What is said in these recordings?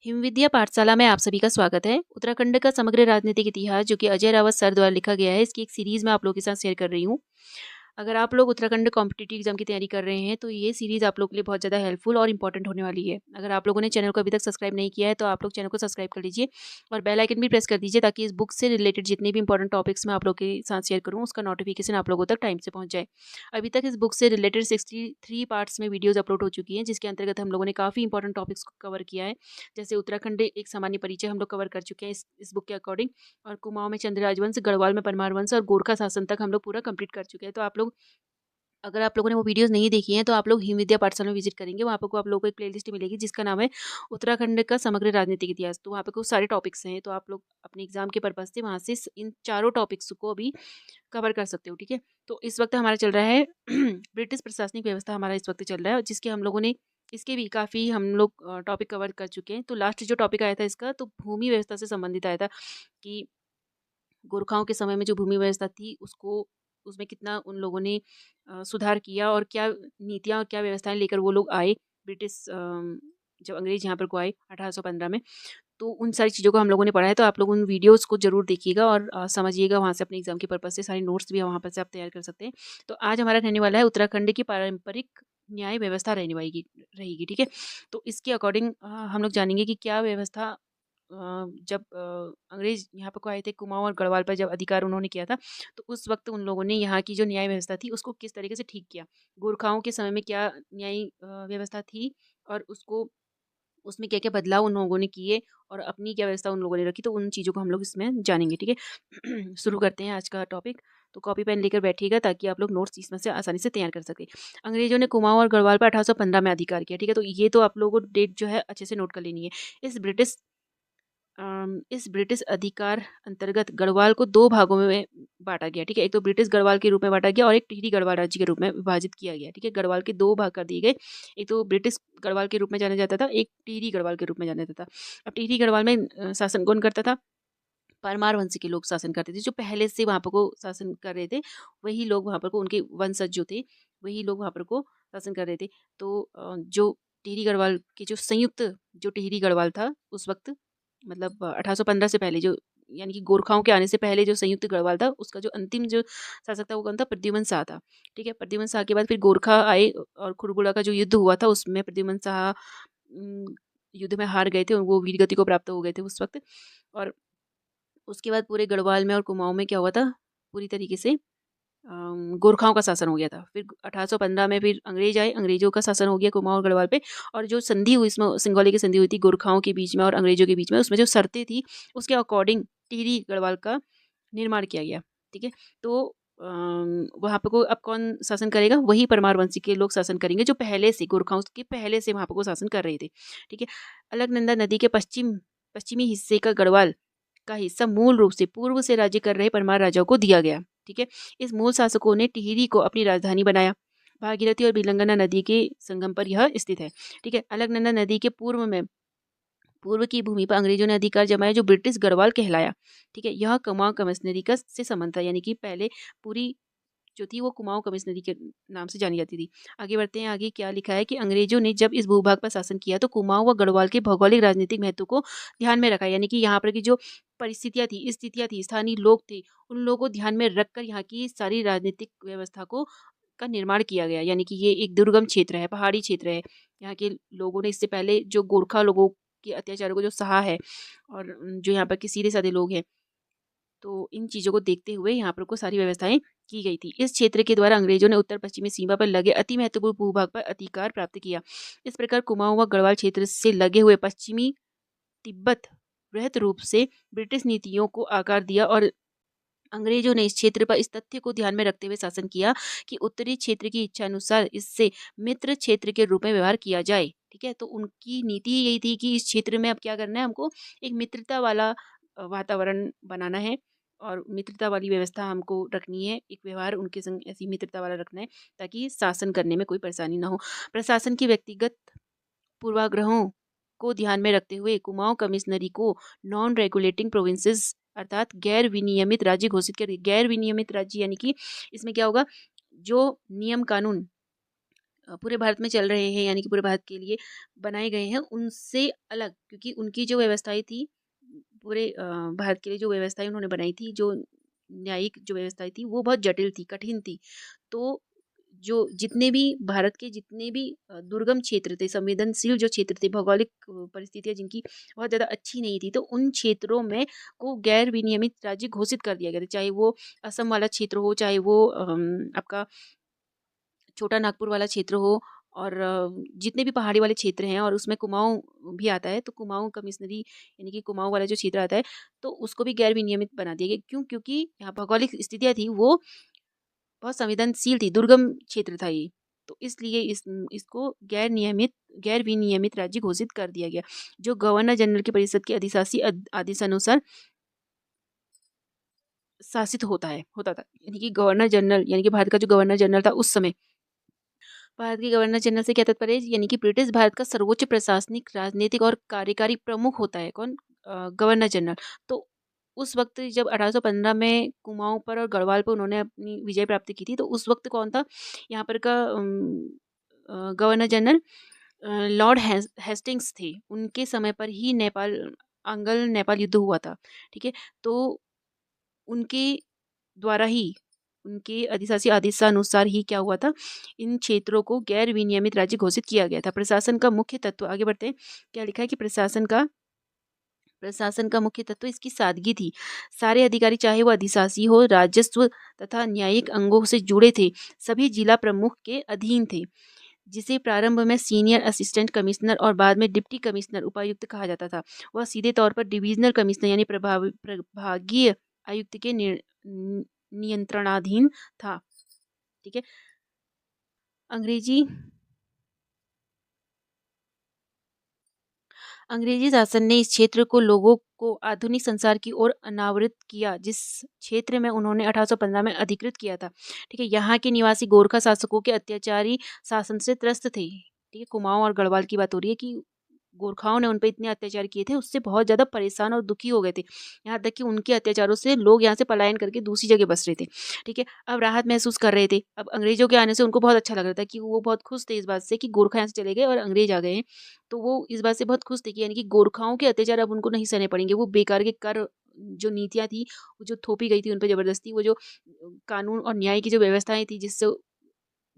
हिमविद्या पाठशाला में आप सभी का स्वागत है। उत्तराखंड का समग्र राजनीतिक इतिहास जो कि अजय रावत सर द्वारा लिखा गया है, इसकी एक सीरीज़ मैं आप लोगों के साथ शेयर कर रही हूँ। अगर आप लोग उत्तराखंड कॉम्पिटिटिव एग्जाम की तैयारी कर रहे हैं, तो ये सीरीज़ आप लोगों के लिए बहुत ज़्यादा हेल्पफुल और इंपॉर्टेंट होने वाली है। अगर आप लोगों ने चैनल को अभी तक सब्सक्राइब नहीं किया है, तो आप लोग चैनल को सब्सक्राइब कर लीजिए और बेल आइकन भी प्रेस कर दीजिए, ताकि इस बुक से रिलेटेड जितने भी इंपॉर्टेंट टॉपिक्स मैं आप लोग के साथ शेयर करूँ, उसका नोटिफिकेशन आप लोगों तक टाइम से पहुँच जाए। अभी तक इस बुक से रिलेटेड 63 पार्ट्स में वीडियोज़ अपलोड हो चुकी हैं, जिसके अंतर्गत हम लोगों ने काफ़ी इंपॉर्टेंट टॉपिक्स को कवर किया है। जैसे उत्तराखंड एक सामान्य परिचय हम लोग कवर कर चुके हैं इस बुक के अकॉर्डिंग, और कुमाऊँ में चंद्र राजवंश, गढ़वाल में परमार वंश और गोरखा शासन तक हम लोग पूरा कंप्लीट कर चुके हैं। तो आप लोग, अगर आप लोगों ने वो वीडियोज़ नहीं देखी हैं, तो आप लोग हिम विद्या पाठशाला में विजिट करेंगे। वहाँ पे को आप लोगों को एक प्लेलिस्ट मिलेगी, जिसका नाम है उत्तराखंड का समग्र राजनीतिक इतिहास। तो वहाँ पे कुछ सारे टॉपिक्स हैं, तो आप लोग अपने एग्जाम के पर्पज़ से वहाँ से इन चारों टॉपिक्स को अभी कवर कर सकते हो, ठीक है। तो इस वक्त हमारा चल रहा है ब्रिटिश प्रशासनिक व्यवस्था हमारा इस वक्त चल रहा है, और जिसके हम लोगों ने इसके भी काफ़ी हम लोग टॉपिक कवर कर चुके हैं। तो लास्ट जो टॉपिक आया था इसका, तो भूमि व्यवस्था से संबंधित आया था कि गोरखाओं के समय में जो भूमि व्यवस्था थी, उसको उसमें कितना उन लोगों ने सुधार किया, और क्या नीतियाँ और क्या व्यवस्थाएं लेकर वो लोग आए, ब्रिटिश जब अंग्रेज यहाँ पर को आए 1815 में। तो उन सारी चीज़ों को हम लोगों ने पढ़ा है। तो आप लोग उन वीडियोज़ को ज़रूर देखिएगा और समझिएगा, वहाँ से अपने एग्जाम के पर्पज़ से सारे नोट्स भी वहाँ पर से आप तैयार कर सकते हैं। तो आज हमारा रहने वाला है उत्तराखंड की पारंपरिक न्याय व्यवस्था रहने वाएगी रहेगी, ठीक है। तो इसके अकॉर्डिंग हम लोग जानेंगे कि क्या व्यवस्था जब अंग्रेज यहाँ पर को आए थे, कुमाऊँ और गढ़वाल पर जब अधिकार उन्होंने किया था, तो उस वक्त उन लोगों ने यहाँ की जो न्याय व्यवस्था थी, उसको किस तरीके से ठीक किया। गोरखाओं के समय में क्या न्याय व्यवस्था थी, और उसको उसमें क्या-क्या बदलाव उन लोगों ने किए, और अपनी क्या व्यवस्था उन लोगों ने रखी, तो उन चीज़ों को हम लोग इसमें जानेंगे, ठीक है। शुरू करते हैं आज का टॉपिक। तो कॉपी पेन लेकर बैठिएगा, ताकि आप लोग नोट्स इसमें से आसानी से तैयार कर सकें। अंग्रेजों ने कुमाऊँ और गढ़वाल पर 1815 में अधिकार किया, ठीक है। तो ये तो आप लोगों को डेट जो है अच्छे से नोट कर लेनी है। इस ब्रिटिश अधिकार अंतर्गत गढ़वाल को 2 भागों में बाँटा गया, ठीक है। एक तो ब्रिटिश गढ़वाल के रूप में बाँटा गया, और एक टिहरी गढ़वाल राज्य के रूप में विभाजित किया गया, ठीक है। गढ़वाल के 2 भाग कर दिए गए। एक तो ब्रिटिश गढ़वाल के रूप में जाना जाता था, एक टिहरी गढ़वाल के रूप में जाना जाता था। अब टिहरी गढ़वाल में शासन कौन करता था? परमार वंश के लोग शासन करते थे, जो पहले से वहाँ पर को शासन कर रहे थे। वही लोग वहाँ पर को, उनके वंशज जो थे, वही लोग वहाँ पर को शासन कर रहे थे। तो जो टिहरी गढ़वाल के जो संयुक्त जो टिहरी गढ़वाल था उस वक़्त, मतलब 1815 से पहले, जो यानी कि गोरखाओं के आने से पहले जो संयुक्त गढ़वाल था, उसका जो अंतिम जो शासक था, वो कौन था? प्रद्युमन शाह था, ठीक है। प्रद्युमन शाह के बाद फिर गोरखा आए, और खुड़बुड़ा का जो युद्ध हुआ था, उसमें प्रद्युमन शाह युद्ध में हार गए थे, वो वीरगति को प्राप्त हो गए थे उस वक़्त। और उसके बाद पूरे गढ़वाल में और कुमाऊँ में क्या हुआ था? पूरी तरीके से गोरखाओं का शासन हो गया था। फिर 1815 में फिर अंग्रेज आए, अंग्रेज़ों का शासन हो गया कुमाऊँ और गढ़वाल पे। और जो संधि हुई, इसमें सिंगौली की संधि हुई थी गोरखाओं के बीच में और अंग्रेज़ों के बीच में, उसमें जो शर्तें थी, उसके अकॉर्डिंग टिहरी गढ़वाल का निर्माण किया गया, ठीक है। तो वहाँ पे को अब कौन शासन करेगा? वही परमार वंशी के लोग शासन करेंगे, जो पहले से गोरखाओं के पहले से वहाँ पे को शासन कर रहे थे, ठीक है। अलकनंदा नदी के पश्चिमी हिस्से का गढ़वाल का हिस्सा मूल रूप से पूर्व से राज्य कर रहे परमार राजाओं को दिया गया, ठीक है। इस मूल शासकों ने टिहरी को अपनी राजधानी बनाया। भागीरथी और बिलंगना नदी के संगम पर यह स्थित है, ठीक है। अलकनंदा नदी के पूर्व की भूमि पर अंग्रेजों ने अधिकार जमाया, जो ब्रिटिश गढ़वाल कहलाया, ठीक है। यह कुमाऊं कमिश्नरी का से संबंध था, यानी कि पहले पूरी जो थी वो कुमाऊं कमिश्नरी के नाम से जानी जाती थी। आगे बढ़ते हैं, आगे क्या लिखा है कि अंग्रेजों ने जब इस भूभाग पर शासन किया, तो कुमाऊं व गढ़वाल के भौगोलिक राजनीतिक महत्व को ध्यान में रखा, यानी कि यहाँ पर की जो परिस्थितियाँ थी, स्थितियाँ थी, स्थानीय लोग थे, उन लोगों को ध्यान में रखकर यहाँ की सारी राजनीतिक व्यवस्था को का निर्माण किया गया। यानी कि ये एक दुर्गम क्षेत्र है, पहाड़ी क्षेत्र है। यहाँ के लोगों ने इससे पहले जो गोरखा लोगों के अत्याचारों को जो सहा है, और जो यहाँ पर के सीधे साधे लोग हैं, तो इन चीज़ों को देखते हुए यहाँ पर को सारी व्यवस्थाएं की गई थी। इस क्षेत्र के द्वारा अंग्रेजों ने उत्तर पश्चिमी सीमा पर लगे अति महत्वपूर्ण भूभाग पर अधिकार प्राप्त किया। इस प्रकार कुमाऊं व गढ़वाल क्षेत्र से लगे हुए पश्चिमी तिब्बत वृहत रूप से ब्रिटिश नीतियों को आकार दिया, और अंग्रेजों ने इस क्षेत्र पर इस तथ्य को ध्यान में रखते हुए शासन किया कि उत्तरी क्षेत्र की इच्छा अनुसार इससे मित्र क्षेत्र के रूप में व्यवहार किया जाए, ठीक है। तो उनकी नीति यही थी कि इस क्षेत्र में अब क्या करना है, हमको एक मित्रता वाला वातावरण बनाना है, और मित्रता वाली व्यवस्था हमको रखनी है, एक व्यवहार उनके संग ऐसी मित्रता वाला रखना है, ताकि शासन करने में कोई परेशानी ना हो। प्रशासन की व्यक्तिगत पूर्वाग्रहों को ध्यान में रखते हुए कुमाऊं कमिश्नरी को नॉन रेगुलेटिंग प्रोविंसेस, अर्थात गैर विनियमित राज्य घोषित कर। गैर विनियमित राज्य यानी कि इसमें क्या होगा? जो नियम कानून पूरे भारत में चल रहे हैं, यानी कि पूरे भारत के लिए बनाए गए हैं, उनसे अलग, क्योंकि उनकी जो व्यवस्थाएँ थी, पूरे भारत के लिए जो व्यवस्थाएँ उन्होंने बनाई थी, जो न्यायिक जो व्यवस्थाएँ थी, वो बहुत जटिल थी, कठिन थी। तो जो जितने भी भारत के जितने भी दुर्गम क्षेत्र थे, संवेदनशील जो क्षेत्र थे, भौगोलिक परिस्थितियाँ जिनकी बहुत ज़्यादा अच्छी नहीं थी, तो उन क्षेत्रों में को गैर विनियमित राज्य घोषित कर दिया गया था। चाहे वो असम वाला क्षेत्र हो, चाहे वो आपका छोटा नागपुर वाला क्षेत्र हो, और जितने भी पहाड़ी वाले क्षेत्र हैं, और उसमें कुमाऊँ भी आता है, तो कुमाऊँ कमिश्नरी यानी कि कुमाऊँ वाला जो क्षेत्र आता है, तो उसको भी गैर विनियमित बना दिया गया। क्यों? क्योंकि यहाँ भौगोलिक स्थितियाँ थी, वो बहुत संवेदनशील थी, दुर्गम क्षेत्र था ये। तो इसलिए इसको गैर विनियमित राज्य घोषित कर दिया गया, जो गवर्नर जनरल की परिषद के अधिशासी आदेशानुसार शासित होता था। यानी कि गवर्नर जनरल, यानी कि भारत का जो गवर्नर जनरल था उस समय, भारत के गवर्नर जनरल से क्या तात्पर्य है? यानी कि ब्रिटिश भारत का सर्वोच्च प्रशासनिक, राजनीतिक और कार्यकारी प्रमुख होता है कौन? Governor general. तो उस वक़्त जब 1815 में कुमाऊँ पर और गढ़वाल पर उन्होंने अपनी विजय प्राप्ति की थी, तो उस वक़्त कौन था यहाँ पर का गवर्नर जनरल? लॉर्ड हेस्टिंग्स थे। उनके समय पर ही आंग्ल नेपाल युद्ध हुआ था, ठीक है? तो उनके द्वारा ही, उनके अधिशासी आदेशानुसार ही क्या हुआ था, इन क्षेत्रों को गैर विनियमित राज्य घोषित किया गया था। प्रशासन का मुख्य तत्व, आगे बढ़ते हैं, क्या लिखा है कि प्रशासन का मुख्य तत्व इसकी सादगी थी। सारे अधिकारी, चाहे वो अधिशासी हो, राजस्व तथा न्यायिक अंगों से जुड़े थे, सभी जिला प्रमुख के अधीन थे, जिसे प्रारंभ में सीनियर असिस्टेंट कमिश्नर और बाद में डिप्टी कमिश्नर उपायुक्त कहा जाता था। वह सीधे तौर पर डिवीजनल कमिश्नर यानी प्रभागीय आयुक्त के नियंत्रणाधीन था। ठीक है। अंग्रेजी अंग्रेजी शासन ने इस क्षेत्र को लोगों को आधुनिक संसार की ओर अनावृत किया, जिस क्षेत्र में उन्होंने 1815 में अधिकृत किया था। ठीक है। यहाँ के निवासी गोरखा शासकों के अत्याचारी शासन से त्रस्त थे। ठीक है। कुमाऊं और गढ़वाल की बात हो रही है कि गोरखाओं ने उन पर इतने अत्याचार किए थे, उससे बहुत ज़्यादा परेशान और दुखी हो गए थे। यहाँ तक कि उनके अत्याचारों से लोग यहाँ से पलायन करके दूसरी जगह बस रहे थे। ठीक है। अब राहत महसूस कर रहे थे। अब अंग्रेजों के आने से उनको बहुत अच्छा लग रहा था, कि वो बहुत खुश थे इस बात से कि गोरखा यहाँ से चले गए और अंग्रेज आ गए हैं। तो वो इस बात से बहुत खुश थे कि यानी कि गोरखाओं के अत्याचार अब उनको नहीं सहने पड़ेंगे। वो बेकार के कर, जो नीतियाँ थी, वो जो थोपी गई थी उन पे ज़बरदस्ती, वो जो कानून और न्याय की जो व्यवस्थाएँ थी, जिससे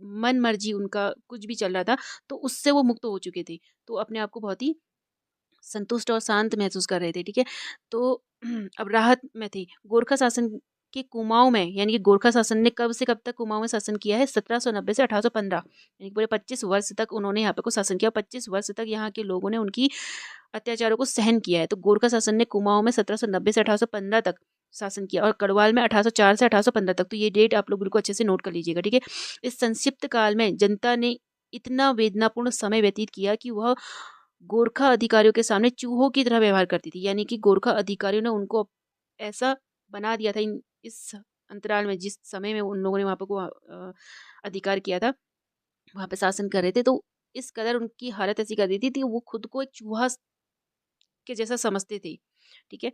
मन मर्जी उनका कुछ भी चल रहा था, तो उससे वो मुक्त हो चुके थे। तो अपने आप को बहुत ही संतुष्ट और शांत महसूस कर रहे थे। ठीक है। तो अब राहत में थे। गोरखा शासन के कुमाऊँ में, यानी कि गोरखा शासन ने कब से कब तक कुमाऊँ में शासन किया है? 1790 से 1815, यानी कि पूरे 25 वर्ष तक उन्होंने यहाँ पे को शासन किया। 25 वर्ष तक यहाँ के लोगों ने उनकी अत्याचारों को सहन किया है। तो गोरखा शासन ने कुमाऊँ में 1790 से 1815 तक शासन किया, और गढ़वाल में 1804 से 1815 तक। तो ये डेट आप लोग बिल्कुल अच्छे से नोट कर लीजिएगा। ठीक है। इस संक्षिप्त काल में जनता ने इतना वेदनापूर्ण समय व्यतीत किया कि वह गोरखा अधिकारियों के सामने चूहों की तरह व्यवहार करती थी। यानी कि गोरखा अधिकारियों ने उनको ऐसा बना दिया था, इस अंतराल में, जिस समय में उन लोगों ने वहाँ पे अधिकार किया था, वहाँ पे शासन कर रहे थे, तो इस कदर उनकी हालत ऐसी कर दी थी कि वो खुद को एक चूहा के जैसा समझते थे। ठीक है।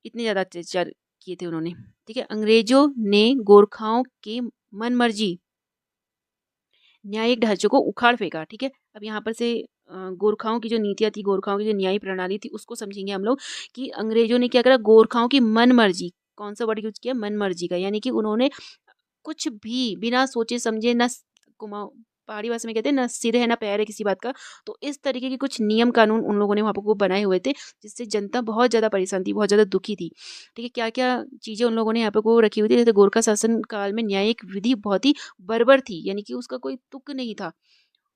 इतने ज़्यादा अत्याचार किए थे उन्होंने। ठीक है। अंग्रेजों ने गोरखाओं के मनमर्जी न्यायिक ढांचे को उखाड़ फेंका। ठीक है। अब यहाँ पर से गोरखाओं की जो नीतियाँ थी, गोरखाओं की जो न्यायिक प्रणाली थी, उसको समझेंगे हम लोग, कि अंग्रेजों ने क्या करा, गोरखाओं की मन मर्जी, कौन सा वर्ड यूज किया? मन मर्जी का। यानी कि उन्होंने कुछ भी बिना सोचे समझे, ना कुमाऊं पहाड़ी भाषा में कहते हैं, ना सिर है ना पैर है किसी बात का, तो इस तरीके के कुछ नियम कानून उन लोगों ने वहाँ पर वो बनाए हुए थे, जिससे जनता बहुत ज़्यादा परेशान थी, बहुत ज़्यादा दुखी थी। ठीक है। क्या क्या चीज़ें उन लोगों ने यहाँ पे को रखी हुई थी? जैसे गोरखा शासन काल में न्यायिक विधि बहुत ही बर्बर थी, यानी कि उसका कोई तुक नहीं था,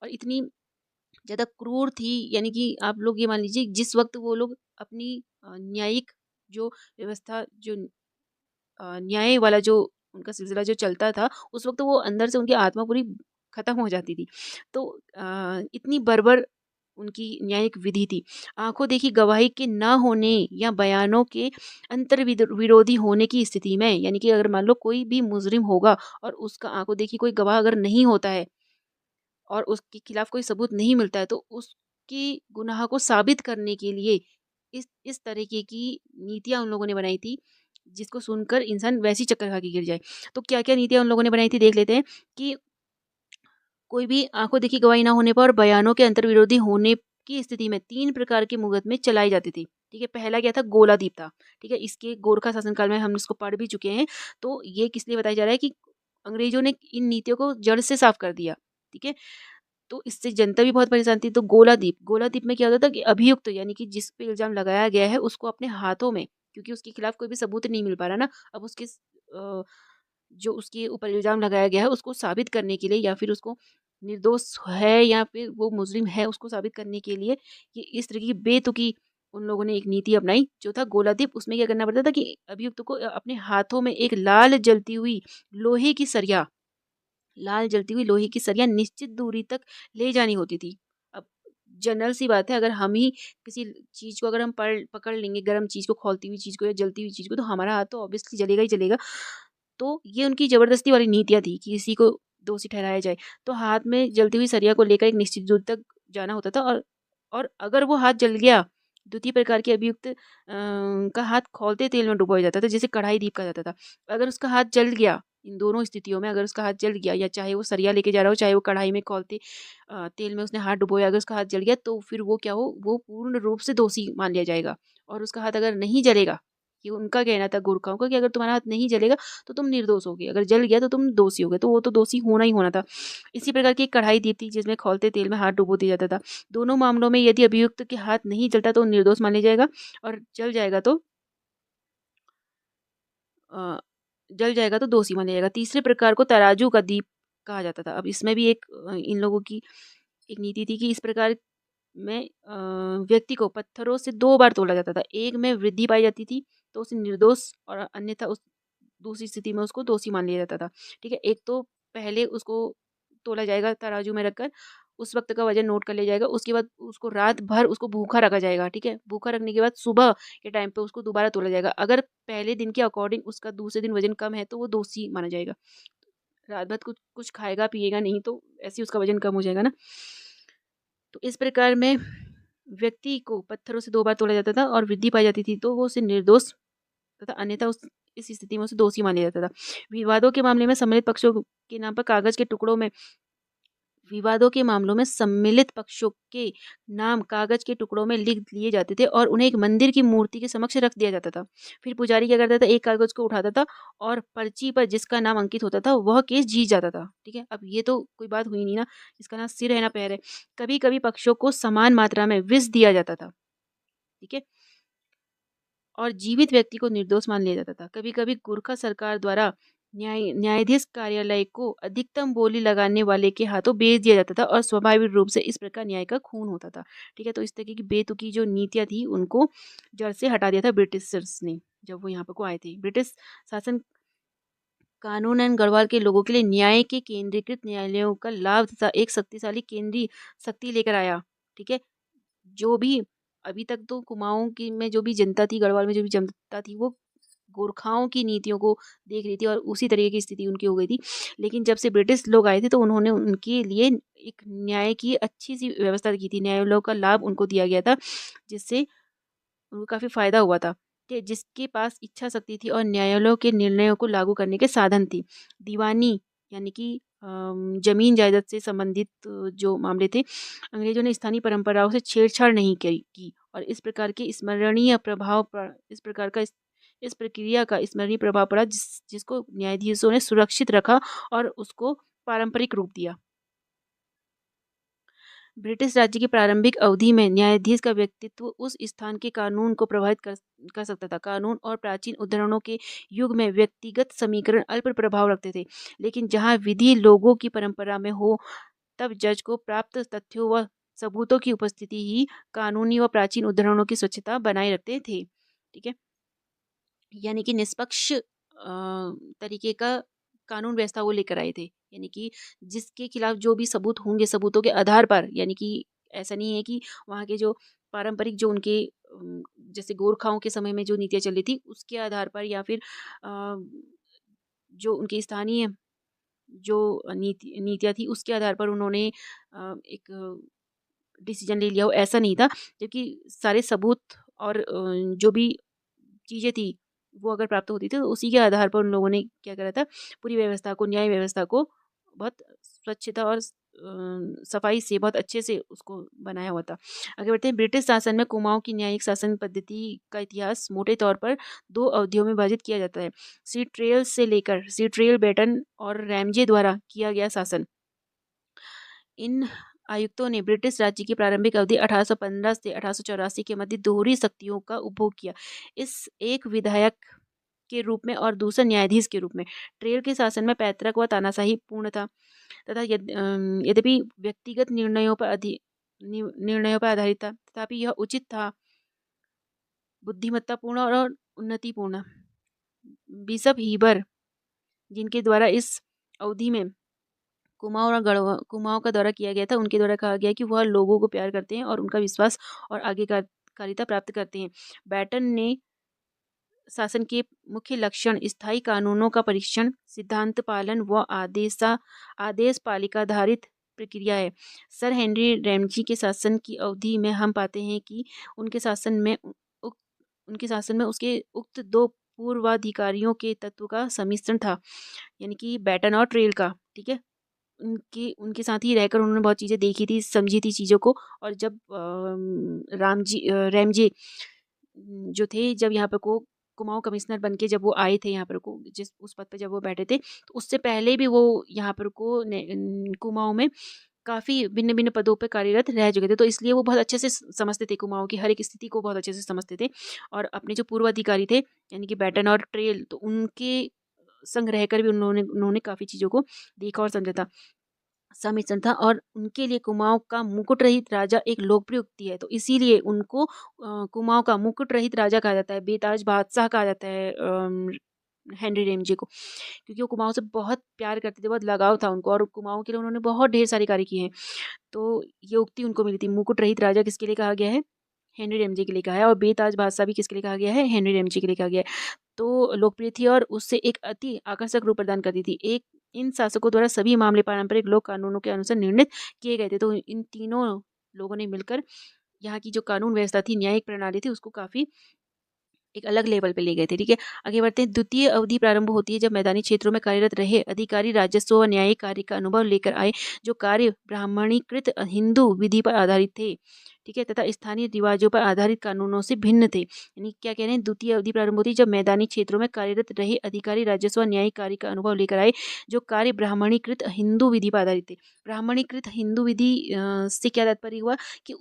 और इतनी ज़्यादा क्रूर थी। यानी कि आप लोग ये मान लीजिए, जिस वक्त वो लोग अपनी न्यायिक जो व्यवस्था, जो न्याय वाला जो उनका सिलसिला जो चलता था, उस वक़्त वो अंदर से उनकी आत्मा पूरी खत्म हो जाती थी। तो इतनी बर्बर उनकी न्यायिक विधि थी। आँखों देखी गवाही के ना होने या बयानों के विरोधी होने की स्थिति में, यानी कि अगर मान लो कोई भी मुज़रिम होगा और उसका आँखों देखी कोई गवाह अगर नहीं होता है, और उसके खिलाफ कोई सबूत नहीं मिलता है, तो उसकी गुनाह को साबित करने के लिए इस तरीके की नीतियाँ उन लोगों ने बनाई थी, जिसको सुनकर इंसान वैसे ही चक्कर खा के गिर जाए। तो क्या-क्या नीतियाँ उन लोगों ने बनाई थी, देख लेते हैं कि कोई भी आंखों देखी गवाही ना होने पर और बयानों के अंतर्विरोधी होने की स्थिति में 3 प्रकार के मुकदमे चलाई जाती थी। ठीक है, पहला क्या था, गोलादीप था। ठीक है, इसके गोरखा शासनकाल में हम इसको पढ़ भी चुके हैं। तो ये किस लिए बताया जा रहा है कि अंग्रेजों ने इन नीतियों को जड़ से साफ कर दिया। ठीक है, तो इससे जनता भी बहुत परेशान थी। तो गोलादीप, गोलादीप में क्या होता था कि अभियुक्त यानी कि जिस पे इल्ज़ाम लगाया गया है उसको अपने हाथों में, क्योंकि उसके खिलाफ कोई भी सबूत नहीं मिल पा रहा ना, अब उसके जो उसके ऊपर इल्ज़ाम लगाया गया है उसको साबित करने के लिए या फिर उसको निर्दोष है या फिर वो मुज़रिम है उसको साबित करने के लिए ये इस तरह की बेतुकी उन लोगों ने एक नीति अपनाई जो था गोलादीप। उसमें क्या करना पड़ता था कि अभियुक्त को अपने हाथों में एक लोहे की सरिया लाल जलती हुई लोहे की सरिया निश्चित दूरी तक ले जानी होती थी। अब जनरल सी बात है, अगर हम ही किसी चीज़ को अगर हम पकड़ लेंगे, गरम चीज़ को, खौलती हुई चीज़ को या जलती हुई चीज़ को, तो हमारा हाथ तो ऑब्वियसली जलेगा ही जलेगा। तो ये उनकी ज़बरदस्ती वाली नीतियाँ थी कि किसी को दोषी ठहराया जाए। तो हाथ में जलती हुई सरिया को लेकर एक निश्चित दूरी तक जाना होता था और अगर वो हाथ जल गया, द्वितीय प्रकार के अभियुक्त का हाथ खौलते तेल में डुबोया जाता था, जिसे कढ़ाई दीप कहा जाता था। अगर उसका हाथ जल गया, इन दोनों स्थितियों में अगर उसका हाथ जल गया या चाहे वो सरिया लेके जा रहा हो, चाहे वो कढ़ाई में खौलते तेल में उसने हाथ डुबोया, अगर उसका हाथ जल गया तो फिर वो क्या हो, वो पूर्ण रूप से दोषी मान लिया जाएगा। और उसका हाथ अगर नहीं जलेगा, ये उनका कहना था गोरखाओं का कि अगर तुम्हारा हाथ नहीं जलेगा तो तुम निर्दोष होगे, अगर जल गया तो तुम दोषी होगे, तो वो तो दोषी होना ही होना था। इसी प्रकार की एक कढ़ाई दीप थी जिसमें खौलते तेल में हाथ डुबो दिया जाता था। दोनों मामलों में यदि अभियुक्त के हाथ नहीं जलता तो निर्दोष मान लिया जाएगा और अ, जल जाएगा तो दोषी मान लिया जाएगा। तीसरे प्रकार को तराजू का दीप कहा जाता था। अब इसमें भी एक इन लोगों की एक नीति थी कि इस प्रकार में व्यक्ति को पत्थरों से 2 बार तोला जाता था। एक में वृद्धि पाई जाती थी तो उसे निर्दोष और अन्यथा उस दूसरी स्थिति में उसको दोषी मान लिया जाता था। ठीक है? एक तो पहले उसको तोला जाएगा तराजू में रखकर, उस वक़्त का वज़न नोट कर लिया जाएगा, उसके बाद उसको रात भर उसको भूखा रखा जाएगा, ठीक है? भूखा रखने के बाद सुबह के टाइम पे उसको दोबारा तोला जाएगा। अगर पहले दिन के अकॉर्डिंग उसका दूसरे दिन वज़न कम है तो वो दोषी माना जाएगा। रात भर कुछ कुछ खाएगा पिएगा नहीं तो ऐसे ही उसका वज़न कम हो जाएगा ना। तो इस प्रकार में व्यक्ति को पत्थरों से 2 बार तोला जाता था और वृद्धि पाई जाती थी तो वो उसे निर्दोष तथा अन्यथा उस इस स्थिति में उसे दोषी मान लिया जाता था। विवादों के मामले में सम्मिलित पक्षों के नाम पर कागज़ के टुकड़ों में विवादों के मामलों में सम्मिलित पक्षों के नाम कागज के टुकड़ों में लिख लिए जाते थे और उन्हें एक मंदिर की मूर्ति के समक्ष रख दिया जाता था। फिर पुजारी क्या करता था, एक कागज को उठाता था और पर्ची पर जिसका नाम अंकित होता था वह केस जीत जाता था। ठीक है, अब ये तो कोई बात हुई नहीं ना, इसका ना सिर है ना पैर है। कभी कभी पक्षों को समान मात्रा में विष दिया जाता था। ठीक है, और जीवित व्यक्ति को निर्दोष मान लिया जाता था। कभी-कभी गोरखा सरकार द्वारा न्यायाधीश कार्यालय को अधिकतम बोली लगाने वाले के हाथों बेच दिया जाता था और स्वाभाविक रूप से इस प्रकार न्याय का खून होता था। ठीक है, तो इस तरीके की बेतुकी जो नीतियाँ थी उनको जड़ से हटा दिया था ब्रिटिशर्स ने, जब वो यहाँ पर को आए थे। ब्रिटिश शासन कानून एवं गढ़वाल के लोगों के लिए न्याय के केंद्रीकृत न्यायालयों का लाभ तथा एक शक्तिशाली केंद्रीय शक्ति लेकर आया। ठीक है, जो भी अभी तक तो कुमाऊँ की में जो भी जनता थी, गढ़वाल में जो भी जनता थी, वो गोरखाओं की नीतियों को देख रही थी और उसी तरीके की स्थिति उनकी हो गई थी। लेकिन जब से ब्रिटिश लोग आए थे तो उन्होंने उनके लिए एक न्याय की अच्छी-सी व्यवस्था की थी। न्यायालयों का लाभ उनको दिया गया था, जिससे उनको काफ़ी फ़ायदा हुआ था। कि जिसके पास इच्छा शक्ति थी और न्यायालयों के निर्णयों को लागू करने के साधन थी। दीवानी यानी कि ज़मीन जायदाद से संबंधित जो मामले थे, अंग्रेज़ों ने स्थानीय परंपराओं से छेड़छाड़ नहीं की और इस प्रकार के स्मरणीय प्रभाव पर इस प्रक्रिया का स्मरणीय प्रभाव पड़ा जिसको न्यायाधीशों ने सुरक्षित रखा और उसको पारंपरिक रूप दिया। ब्रिटिश राज्य की प्रारंभिक अवधि में न्यायाधीश का व्यक्तित्व उस स्थान के कानून को प्रभावित कर सकता था। कानून और प्राचीन उद्धरणों के युग में व्यक्तिगत समीकरण अल्प प्रभाव रखते थे, लेकिन जहाँ विधि लोगों की परंपरा में हो तब जज को प्राप्त तथ्यों व सबूतों की उपस्थिति ही कानूनी व प्राचीन उद्धरणों की स्वच्छता बनाए रखते थे। ठीक है, यानी कि निष्पक्ष तरीके का कानून व्यवस्था वो लेकर आए थे। यानी कि जिसके खिलाफ जो भी सबूत होंगे, सबूतों के आधार पर, यानी कि ऐसा नहीं है कि वहाँ के जो पारंपरिक जो उनके जैसे गोरखाओं के समय में जो नीतियाँ चल रही थी, उसके आधार पर या फिर अ, जो उनकी स्थानीय जो नीतियाँ थी, उसके आधार पर उन्होंने एक डिसीजन ले लिया हो, ऐसा नहीं था। जबकि सारे सबूत और जो भी चीज़ें थी, वो अगर प्राप्त होती थी तो उसी के आधार पर उन लोगों ने क्या करा था, पूरी व्यवस्था को, न्याय व्यवस्था को बहुत स्वच्छता और सफाई से, बहुत अच्छे से उसको बनाया हुआ था। आगे बढ़ते हैं। ब्रिटिश शासन में कुमाऊं की न्यायिक शासन पद्धति का इतिहास मोटे तौर पर 2 अवधियों में विभाजित किया जाता है। सीट्रेल से लेकर सीट्रेल, बेटन और रैमजे द्वारा किया गया शासन। इन आयुक्तों ने ब्रिटिश राज्य की प्रारंभिक अवधि 1815 से 1884 के मध्य दोहरी शक्तियों का उपभोग किया। इस एक विधायक के रूप में और दूसरा न्यायाधीश के रूप में। ट्रेल के शासन में पैतृक व तानाशाही पूर्ण था तथा यद्यपि व्यक्तिगत निर्णयों पर आधारित था, तथापि यह उचित था, बुद्धिमत्तापूर्ण और उन्नतिपूर्ण। बिशप हीबर, जिनके द्वारा इस अवधि में कुमाऊं का दौरा किया गया था, उनके द्वारा कहा गया कि वह लोगों को प्यार करते हैं और उनका विश्वास और आज्ञाकारिता प्राप्त करते हैं। बैटन ने शासन के मुख्य लक्षण स्थायी कानूनों का परीक्षण, सिद्धांत पालन व आदेश पालिकाधारित प्रक्रिया है। सर हेनरी रैमजी के शासन की अवधि में हम पाते हैं कि उनके शासन में उसके उक्त 2 पूर्वाधिकारियों के तत्व का सम्मिश्रण था, यानी कि बैटन और ट्रेल का। ठीक है, उनके साथ ही रहकर उन्होंने बहुत चीज़ें देखी थी, समझी थी चीज़ों को। और जब रैमजे जो थे, जब यहाँ पर को कुमाऊं कमिश्नर बन के जब वो आए थे यहाँ पर को, जिस उस पद पर जब वो बैठे थे, तो उससे पहले भी वो यहाँ पर को कुमाऊं में काफ़ी भिन्न भिन्न पदों पर कार्यरत रह चुके थे। तो इसलिए वो बहुत अच्छे से समझते थे, कुमाऊं की हर एक स्थिति को बहुत अच्छे से समझते थे। और अपने जो पूर्व अधिकारी थे, यानी कि बैटन और ट्रेल, तो उनके संग रहकर भी उन्होंने काफ़ी चीज़ों को देखा और समझा था, सम्मिश्रण था। और उनके लिए कुमाऊं का मुकुट रहित राजा एक लोकप्रिय उक्ति है, तो इसीलिए उनको कुमाऊं का मुकुट रहित राजा कहा जाता है, बेताज बादशाह कहा जाता है हेनरी रेमजे को, क्योंकि वो कुमाऊं से बहुत प्यार करते थे, बहुत लगाव था उनको, और कुमाऊं के लिए उन्होंने बहुत ढेर सारे कार्य किए हैं। तो ये उक्ति उनको मिली थी। मुकुट रहित राजा किसके लिए कहा गया है? हेनरी रेमजे के लिए कहा है। और बेताज बादशाह भी किसके लिए कहा गया है? हेनरी रेमजे के लिए कहा गया है। तो लोकप्रिय थी और उससे एक अति आकर्षक रूप प्रदान करती थी। इन शासकों द्वारा सभी मामले पारंपरिक लोक कानूनों के अनुसार निर्णित किए गए थे। तो इन तीनों लोगों ने मिलकर यहाँ की जो कानून व्यवस्था थी, न्यायिक प्रणाली थी, उसको काफ़ी एक अलग लेवल पे ले गए थे। ठीक है, आगे बढ़ते हैं। द्वितीय अवधि प्रारंभ होती है जब मैदानी क्षेत्रों में कार्यरत रहे अधिकारी राजस्व व न्यायिक कार्य का अनुभव लेकर आए, जो कार्य ब्राह्मणीकृत हिंदू विधि पर आधारित थे। ठीक है, तथा स्थानीय रिवाजों पर आधारित कानूनों से भिन्न थे। यानी क्या कह रहे हैं? द्वितीय अवधि प्रारंभ होती है जब मैदानी क्षेत्रों में कार्यरत रहे अधिकारी राजस्व व न्यायिक कार्य का अनुभव लेकर आए, जो कार्य ब्राह्मणीकृत हिंदू विधि पर आधारित थे। ब्राह्मणीकृत हिंदू विधि से क्या तात्पर्य हुआ कि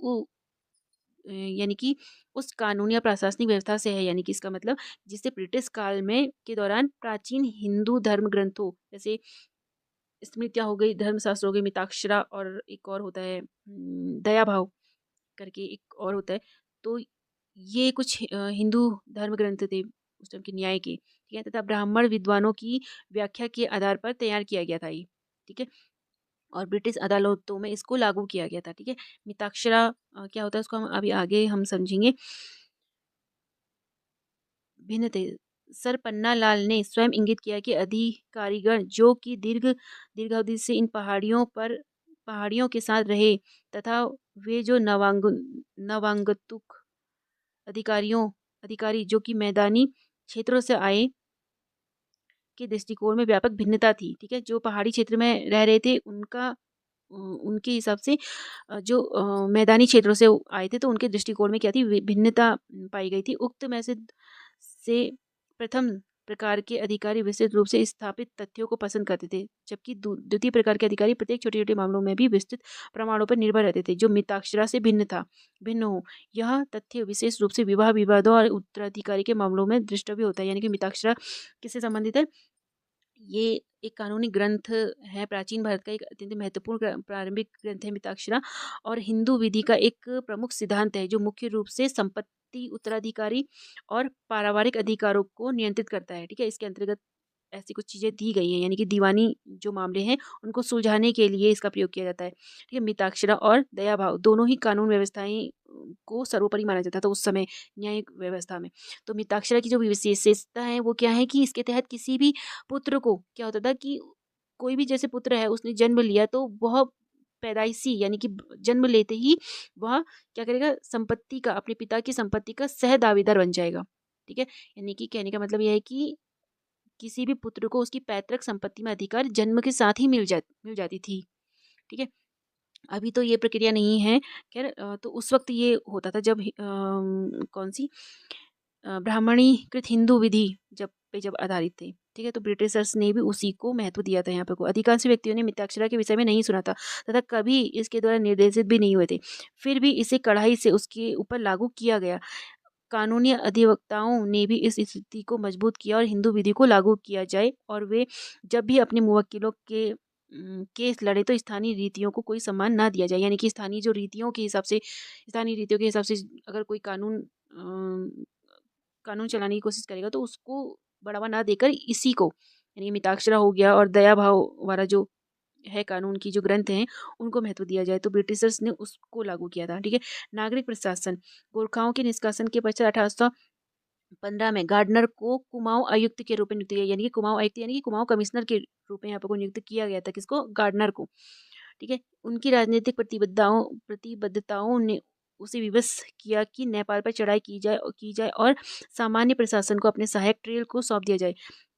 यानी कि उस कानूनी या प्रशासनिक व्यवस्था से है, यानी कि इसका मतलब जिससे ब्रिटिश काल में के दौरान प्राचीन हिंदू धर्म ग्रंथों, जैसे स्मृतियाँ हो गई, धर्मशास्त्र हो गई, मिताक्षरा, और एक और होता है दया भाव करके एक और होता है। तो ये कुछ हिंदू धर्म ग्रंथ थे उस टाइम के न्याय के। ठीक है, तथा ब्राह्मण विद्वानों की व्याख्या के आधार पर तैयार किया गया था ये। ठीक है, और ब्रिटिश अदालतों में इसको लागू किया गया था। ठीक है, मिताक्षरा क्या होता है उसको हम अभी आगे हम समझेंगे। भिन्न थे। सर पन्नालाल ने स्वयं इंगित किया कि अधिकारीगण जो कि दीर्घावधि से इन पहाड़ियों के साथ रहे, तथा वे जो नवांगतुक अधिकारी जो कि मैदानी क्षेत्रों से आए के दृष्टिकोण में व्यापक भिन्नता थी। ठीक है, जो पहाड़ी क्षेत्र में रह रहे थे उनके हिसाब से जो मैदानी क्षेत्रों से आए थे, तो उनके दृष्टिकोण में क्या थी? भिन्नता पाई गई थी। उक्त में से प्रथम प्रकार के अधिकारी विस्तृत रूप से स्थापित तथ्यों को पसंद करते थे, जबकि द्वितीय प्रकार के अधिकारी प्रत्येक छोटे छोटे मामलों में भी विस्तृत प्रमाणों पर निर्भर रहते थे, जो मिताक्षरा से भिन्न हो। यह तथ्य विशेष रूप से विवाह विवादों और उत्तराधिकारी के मामलों में दृष्टव्य होता है। यानी कि मिताक्षरा किससे संबंधित है? ये एक कानूनी ग्रंथ है, प्राचीन भारत का एक अत्यंत महत्वपूर्ण प्रारंभिक ग्रंथ है मिताक्षरा, और हिंदू विधि का एक प्रमुख सिद्धांत है, जो मुख्य रूप से संपत्ति, उत्तराधिकारी और पारिवारिक अधिकारों को नियंत्रित करता है। ठीक है, इसके अंतर्गत ऐसी कुछ चीज़ें दी गई हैं, यानी कि दीवानी जो मामले हैं उनको सुलझाने के लिए इसका प्रयोग किया जाता है। ठीक है, मिताक्षरा और दया भाव दोनों ही कानून व्यवस्थाएं को सर्वोपरि माना जाता था उस समय न्यायिक व्यवस्था में। तो मिताक्षरा की जो विशेषता है वो क्या है कि इसके तहत किसी भी पुत्र को क्या होता था कि कोई भी जैसे पुत्र है उसने जन्म लिया, तो वह पैदाइशी यानी कि जन्म लेते ही वह क्या करेगा? संपत्ति का, अपने पिता की संपत्ति का सह दावेदार बन जाएगा। ठीक है, यानी कि कहने का मतलब यह है कि किसी भी पुत्र को उसकी पैतृक संपत्ति में अधिकार जन्म के साथ ही मिल जाती थी। ठीक है, अभी तो ये प्रक्रिया नहीं है। खैर तो उस वक्त ये होता था जब कौन सी ब्राह्मणीकृत हिंदू विधि जब आधारित थे। ठीक है, तो ब्रिटिशर्स ने भी उसी को महत्व दिया था यहाँ पे को। अधिकांश व्यक्तियों ने मिताक्षरा के विषय में नहीं सुना था तथा कभी इसके द्वारा निर्देशित भी नहीं हुए थे। फिर भी इसे कड़ाई से उसके ऊपर लागू किया गया। कानूनी अधिवक्ताओं ने भी इस स्थिति को मजबूत किया और हिंदू विधि को लागू किया जाए, और वे जब भी अपने मुवक्किलों के केस लड़े तो स्थानीय रीतियों को कोई सम्मान ना दिया जाए। यानी कि स्थानीय रीतियों के हिसाब से अगर कोई कानून चलाने की कोशिश करेगा तो उसको बढ़ावा ना देकर इसी को, यानी मिताक्षरा हो गया और दया भाव वाला जो है कानून की जो ग्रंथ हैं उनको महत्व दिया जाए, तो ब्रिटिशर्स ने उसको लागू किया था। ठीक है, नागरिक प्रशासन। गोरखाओं के निष्कासन के पश्चात 1815 में गार्डनर को कुमाऊं आयुक्त के रूप में नियुक्त किया, यानी कि कुमाऊं आयुक्त यानी कि कुमाऊं कमिश्नर के रूप में यहाँ पर को नियुक्त किया गया था। किसको? गार्डनर को। ठीक है, उनकी राजनीतिक प्रतिबद्धताओं ने उसे विवश किया कि नेपाल पर चढ़ाई की जाए और सामान्य प्रशासन को अपने सहायक ट्रेल को सौंप दिया जाए।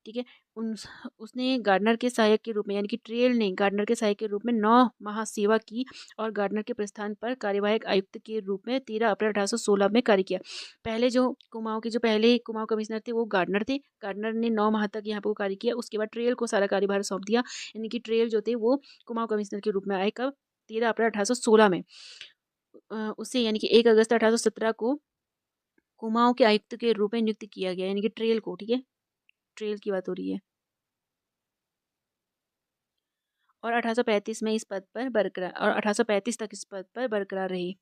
ठीक है, उन उसने गार्डनर के सहायक के रूप में, यानी कि ट्रेल ने गार्डनर के सहायक के रूप में 9 माह सेवा की और गार्डनर के प्रस्थान पर कार्यवाहक आयुक्त के रूप में 13 अप्रैल 1816 में कार्य किया। पहले कुमाऊं कमिश्नर थे वो गार्डनर थे। गार्डनर ने 9 माह तक यहाँ पर कार्य किया, उसके बाद ट्रेल को सारा कार्यभार सौंप दिया। यानी कि ट्रेल जो थे वो कुमाऊं कमिश्नर के रूप में आए कब? 13 अप्रैल 1816 में। उसे यानी कि 1 अगस्त 1817 को कुमाऊं के आयुक्त के रूप में नियुक्त किया गया, यानी कि ट्रेल को। ठीक है, ट्रेल की बात हो रही है। और 1835 में इस पद पर बरकरार और 1835 तक इस पद पर बरकरार रही।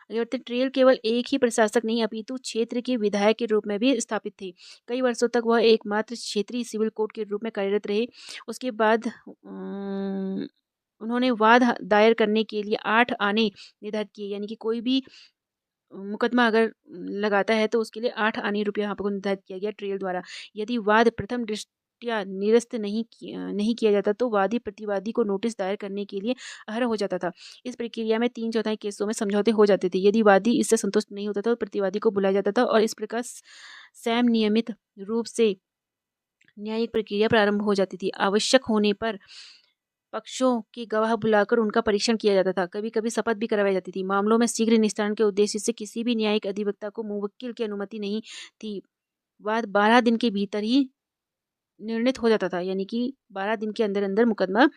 आगे बढ़ते, ट्रेल केवल एक ही प्रशासक नहीं अपितु क्षेत्र के विधायक के रूप में भी स्थापित थे। कई वर्षों तक वह एकमात्र क्षेत्रीय सिविल कोर्ट के रूप में कार्यरत रहे। उसके बाद उन्होंने वाद दायर करने के लिए 8 आने निर्धारित किए, यानी कि कोई भी मुकदमा अगर लगाता है तो उसके लिए 8 आने रुपया यहाँ पर निर्धारित किया गया ट्रेल द्वारा। यदि वाद प्रथम दृष्टया निरस्त नहीं किया जाता तो वादी प्रतिवादी को नोटिस दायर करने के लिए अहर हो जाता था। इस प्रक्रिया में 3/4 केसों में समझौते हो जाते थे। यदि वादी इससे संतुष्ट नहीं होता था तो प्रतिवादी को बुलाया जाता था और इस प्रकार स्वयं नियमित रूप से न्यायिक प्रक्रिया प्रारंभ हो जाती थी। आवश्यक होने पर पक्षों के गवाह बुलाकर उनका परीक्षण किया जाता था। कभी कभी शपथ भी करवाई जाती थी। मामलों में शीघ्र निस्तारण के उद्देश्य से किसी भी न्यायिक अधिवक्ता को मुवक्किल की अनुमति नहीं थी। वाद 12 दिन के भीतर ही निर्णित हो जाता था, यानी कि 12 दिन के अंदर अंदर मुकदमा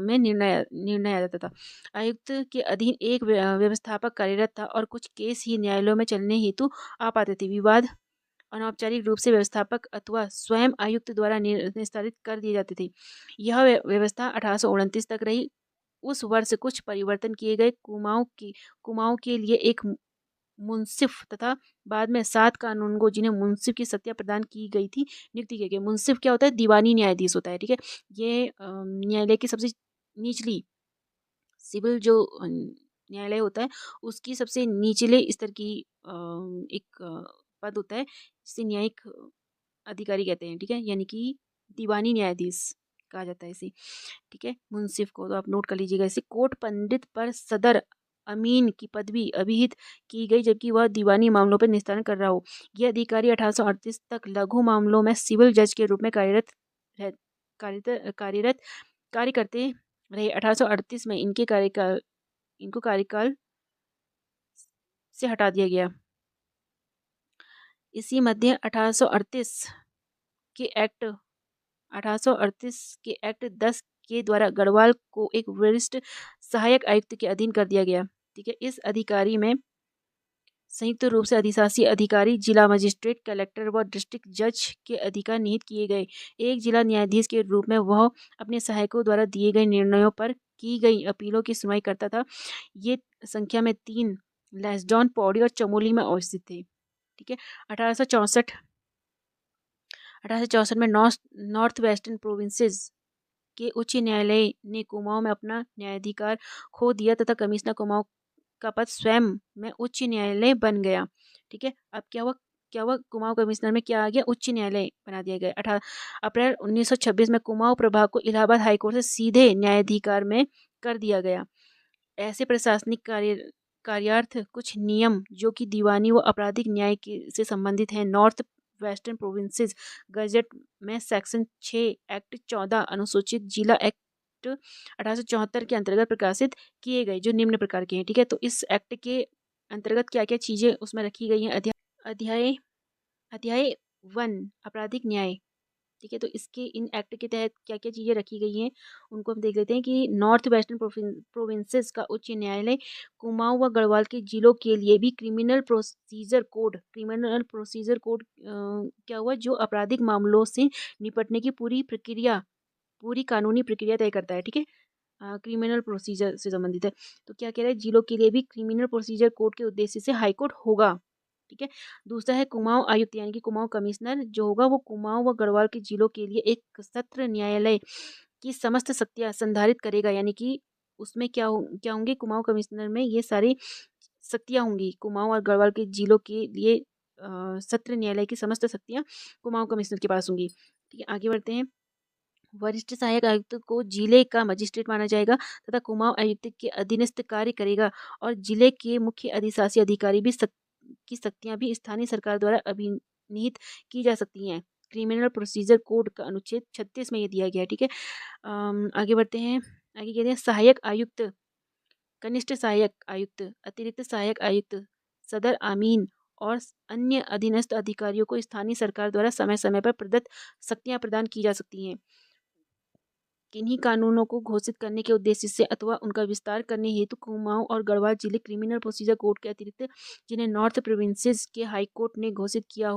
में निर्णय आ जाता था। आयुक्त के अधीन एक व्यवस्थापक कार्यरत था और कुछ केस ही न्यायालयों में चलने हेतु आ पाते थे। विवाद अनौपचारिक रूप से व्यवस्थापक अथवा स्वयं आयुक्त द्वारा निस्तारित कर दिए जाते थे। यह व्यवस्था 1829 तक रही। उस वर्ष कुछ परिवर्तन किए गए। कुमाऊं के लिए एक मुंसिफ तथा बाद में 7 कानूनगो जिन्हें मुंसिफ की सत्ता प्रदान की गई थी नियुक्त किए गए। मुंसिफ क्या होता है? दीवानी न्यायाधीश होता है। ठीक है, ये न्यायालय की सबसे निचली सिविल जो न्यायालय होता है उसकी सबसे निचले स्तर की एक पद होता है जिसे न्यायिक अधिकारी कहते हैं। ठीक है, यानी कि दीवानी न्यायाधीश कहा जाता है इसे। ठीक है, मुंसिफ को तो आप नोट कर लीजिएगा। इसे कोर्ट पंडित पर सदर अमीन की पदवी अभिहित की गई जबकि वह दीवानी मामलों पर निस्तारण कर रहा हो। यह अधिकारी 1838 तक लघु मामलों में सिविल जज के रूप में कार्यरत कार्य करते रहे। 1838 में इनको कार्यकाल से हटा दिया गया। इसी मध्य 1838 के एक्ट 10 के द्वारा गढ़वाल को एक वरिष्ठ सहायक आयुक्त के अधीन कर दिया गया। ठीक है, इस अधिकारी में संयुक्त रूप से अधिशासी अधिकारी, जिला मजिस्ट्रेट, कलेक्टर व डिस्ट्रिक्ट जज के अधिकार निहित किए गए। एक जिला न्यायाधीश के रूप में वह अपने सहायकों द्वारा दिए गए निर्णयों पर की गई अपीलों की सुनवाई करता था। ये संख्या में 3 लैसडॉन, पौड़ी और चमोली में अवस्थित थे। ठीक है, 1864 में नॉर्थ वेस्टर्न प्रोविंसेस के उच्च न्यायालय ने कुमाऊं में अपना न्यायाधिकार खो दिया तथा कमिश्नर कुमाऊं का पद स्वयं में उच्च न्यायालय बन गया। ठीक है, अब क्या हुआ? कुमाऊं कमिश्नर में क्या आ गया? उच्च न्यायालय बना दिया गया। 18 अप्रैल 1926 में कुमाऊं प्रभाग को इलाहाबाद हाईकोर्ट से सीधे न्यायाधिकार में कर दिया गया। ऐसे प्रशासनिक कार्यार्थ कुछ नियम जो कि दीवानी व आपराधिक न्याय से संबंधित हैं। नॉर्थ वेस्टर्न प्रोविंसेस गजट में सेक्शन 6 एक्ट 14 अनुसूचित जिला एक्ट एक्ट 1874 के अंतर्गत प्रकाशित किए गए, जो निम्न प्रकार के हैं। ठीक है, तो इस एक्ट के अंतर्गत क्या क्या चीज़ें उसमें रखी गई हैं। अध्याय अध्याय 1 आपराधिक न्याय। ठीक है, तो इसके इन एक्ट के तहत क्या क्या चीज़ें रखी गई हैं उनको हम देख लेते हैं कि नॉर्थ वेस्टर्न प्रोविंसेस का उच्च न्यायालय कुमाऊं व गढ़वाल के जिलों के लिए भी क्रिमिनल प्रोसीजर कोड क्या हुआ, जो आपराधिक मामलों से निपटने की पूरी कानूनी प्रक्रिया तय करता है। ठीक है, क्रिमिनल प्रोसीजर से संबंधित है। तो क्या कह रहा है, जिलों के लिए भी क्रिमिनल प्रोसीजर कोड के उद्देश्य से हाईकोर्ट होगा। ठीक है, दूसरा है कुमाऊं आयुक्त यानी कि कुमाऊं कमिश्नर जो होगा वो कुमाऊं व गढ़वाल के जिलों के लिए एक सत्र न्यायालय की समस्त शक्तियां संधारित करेगा, यानी कि उसमें क्या होंगे, कुमाऊं कमिश्नर में ये सारी शक्तियां होंगी। कुमाऊं और गढ़वाल के जिलों के लिए सत्र न्यायालय की समस्त शक्तियां कुमाऊं कमिश्नर के पास होंगी। ठीक है, आगे बढ़ते हैं। वरिष्ठ सहायक आयुक्त को जिले का मजिस्ट्रेट माना जाएगा तथा कुमाऊं आयुक्त के अधीनस्थ कार्य करेगा, और जिले के मुख्य अधिशासी अधिकारी की शक्तियां भी स्थानीय सरकार द्वारा अभिनीत की जा सकती हैं। क्रिमिनल प्रोसीजर कोड का अनुच्छेद 36 में ये दिया गया है। ठीक है, आगे बढ़ते हैं। आगे कहते हैं सहायक आयुक्त, कनिष्ठ सहायक आयुक्त, अतिरिक्त सहायक आयुक्त, सदर आमीन और अन्य अधीनस्थ अधिकारियों को स्थानीय सरकार द्वारा समय समय पर प्रदत्त शक्तियां प्रदान की जा सकती हैं। किन्हीं कानूनों को घोषित करने के उद्देश्य से अथवा उनका विस्तार करने हेतु कुमाऊं और गढ़वाल जिले क्रिमिनल प्रोसीजर कोड के अतिरिक्त जिन्हें नॉर्थ प्रोविंसेस के हाई कोर्ट ने घोषित किया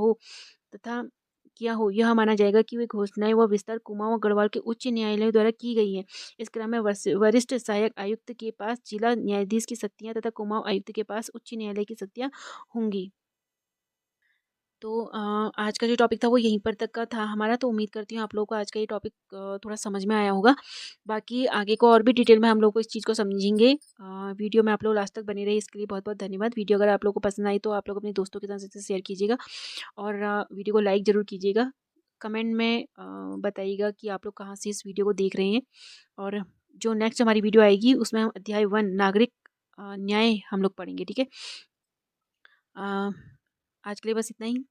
हो यह माना जाएगा कि वे घोषणाएं व विस्तार कुमाऊं और गढ़वाल के उच्च न्यायालयों द्वारा की गई है। इस क्रम में वरिष्ठ सहायक आयुक्त के पास जिला न्यायाधीश की शक्तियां तथा कुमाऊं आयुक्त के पास उच्च न्यायालय की शक्तियां होंगी। तो आज का जो टॉपिक था वो यहीं पर तक का था हमारा। तो उम्मीद करती हूँ आप लोगों को आज का ये टॉपिक थोड़ा समझ में आया होगा। बाकी आगे को और भी डिटेल में हम लोग को इस चीज़ को समझेंगे। वीडियो में आप लोग लास्ट तक बने रहे, इसके लिए बहुत बहुत धन्यवाद। वीडियो अगर आप लोगों को पसंद आई तो आप लोग अपने दोस्तों के साथ शेयर कीजिएगा और वीडियो को लाइक ज़रूर कीजिएगा। कमेंट में बताइएगा कि आप लोग कहाँ से इस वीडियो को देख रहे हैं। और जो नेक्स्ट हमारी वीडियो आएगी उसमें हम अध्याय 1 नागरिक न्याय हम लोग पढ़ेंगे। ठीक है, आज के लिए बस इतना ही।